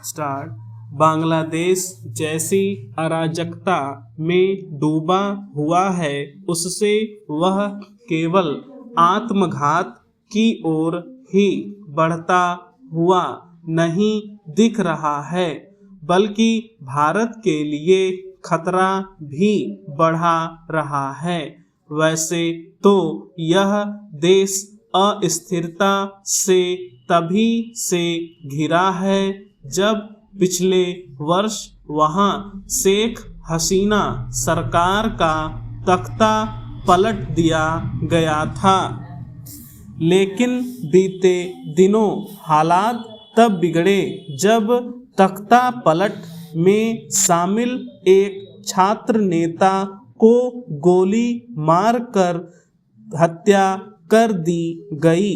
Start. Bangladesh जैसी अराजकता में डूबा हुआ है, उससे वह केवल आत्मघात की ओर ही बढ़ता हुआ नहीं दिख रहा है, बल्कि भारत के लिए खतरा भी बढ़ा रहा है। वैसे तो यह देश अस्थिरता से तभी से घिरा है जब पिछले वर्ष वहां शेख हसीना सरकार का तख्ता पलट दिया गया था। लेकिन बीते दिनों हालात तब बिगड़े जब तख्ता पलट में शामिल एक छात्र नेता को गोली मारकर हत्या कर दी गई।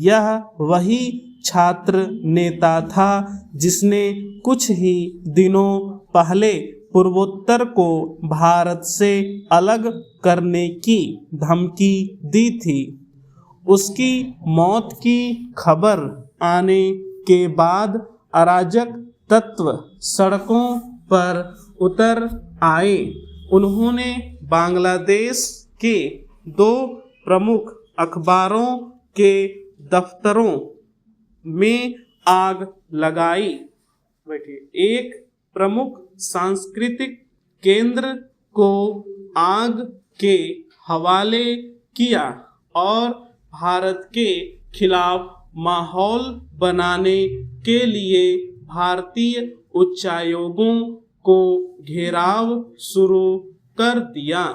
यह वही छात्र नेता था जिसने कुछ ही दिनों पहले पूर्वोत्तर को भारत से अलग करने की धमकी दी थी। उसकी मौत की खबर आने के बाद अराजक तत्व सड़कों पर उतर आए। उन्होंने बांग्लादेश के 2 प्रमुख अखबारों के दफ्तरों में आग लगाई। एक प्रमुख सांस्कृतिक केंद्र को आग के हवाले किया और भारत के खिलाफ माहौल बनाने के लिए भारतीय उच्चायोगों को घेराव शुरू कर दिया।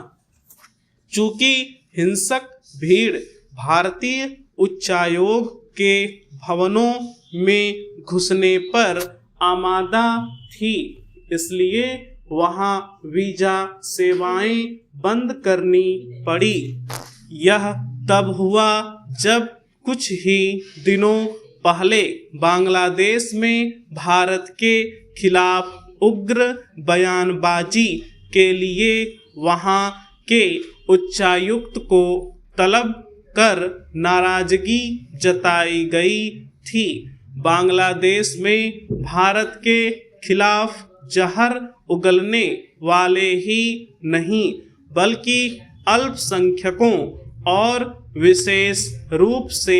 चूंकि हिंसक भीड़ भारतीय उच्चायोग के भवनों में घुसने पर आमादा थी, इसलिए वहां वीजा सेवाएं बंद करनी पड़ी। यह तब हुआ जब कुछ ही दिनों पहले बांग्लादेश में भारत के खिलाफ उग्र बयानबाजी के लिए वहां के उच्चायुक्त को तलब कर नाराजगी जताई गई थी। बांग्लादेश में भारत के खिलाफ जहर उगलने वाले ही नहीं, बल्कि अल्पसंख्यकों और विशेष रूप से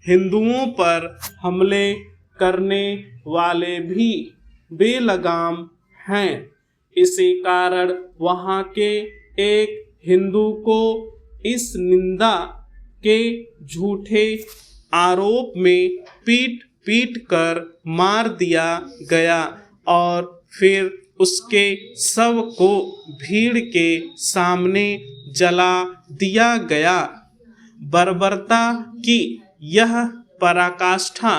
हिंदुओं पर हमले करने वाले भी बेलगाम हैं। इसी कारण वहां के एक हिंदू को इस निंदा के झूठे आरोप में पीट पीट कर मार दिया गया और फिर उसके शव को भीड़ के सामने जला दिया गया। बर्बरता की यह पराकाष्ठा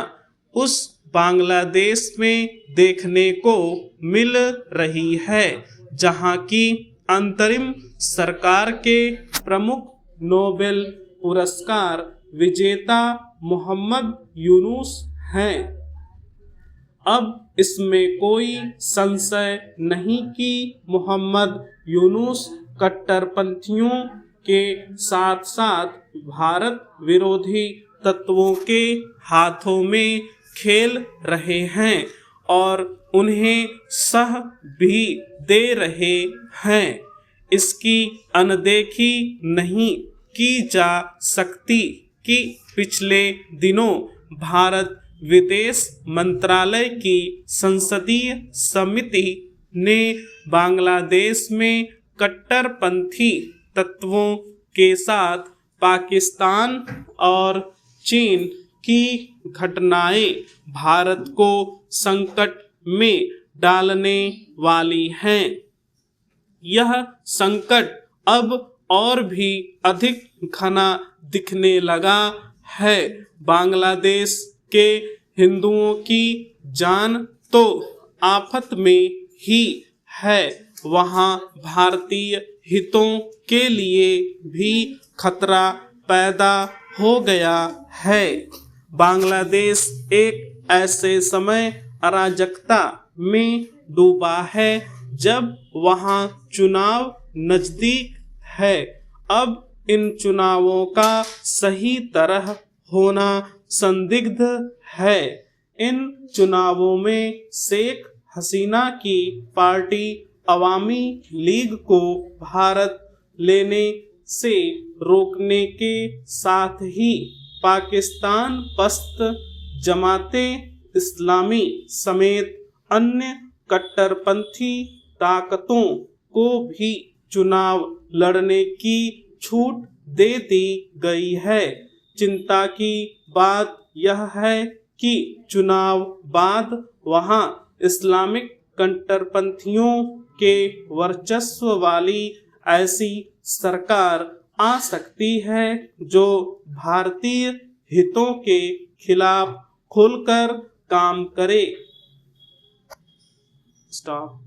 उस बांग्लादेश में देखने को मिल रही है जहां की अंतरिम सरकार के प्रमुख नोबेल पुरस्कार विजेता मोहम्मद यूनुस हैं। अब इसमें कोई संशय नहीं कि मोहम्मद यूनुस कट्टरपंथियों के साथ साथ भारत विरोधी तत्वों के हाथों में खेल रहे हैं और उन्हें सह भी दे रहे हैं। इसकी अनदेखी नहीं की जा सकती कि पिछले दिनों भारत विदेश मंत्रालय की संसदीय समिति ने बांग्लादेश में कट्टरपंथी तत्वों के साथ पाकिस्तान और चीन की घटनाएं भारत को संकट में डालने वाली हैं। यह संकट अब और भी अधिक घना दिखने लगा है। बांग्लादेश के हिंदुओं की जान तो आफत में ही है, वहां भारतीय हितों के लिए भी खतरा पैदा हो गया है। बांग्लादेश एक ऐसे समय अराजकता में डूबा है जब वहां चुनाव नजदीक है। अब इन चुनावों का सही तरह होना संदिग्ध है। इन चुनावों में शेख हसीना की पार्टी अवामी लीग को भारत लेने से रोकने के साथ ही पाकिस्तान पश्त जमाते इस्लामी समेत अन्य कट्टरपंथी ताकतों को भी चुनाव लड़ने की छूट दे दी गई है। चिंता की बात यह है कि चुनाव बाद वहां इस्लामिक कट्टरपंथियों के वर्चस्व वाली ऐसी सरकार आ सकती है जो भारतीय हितों के खिलाफ खुलकर काम करे। स्टॉप।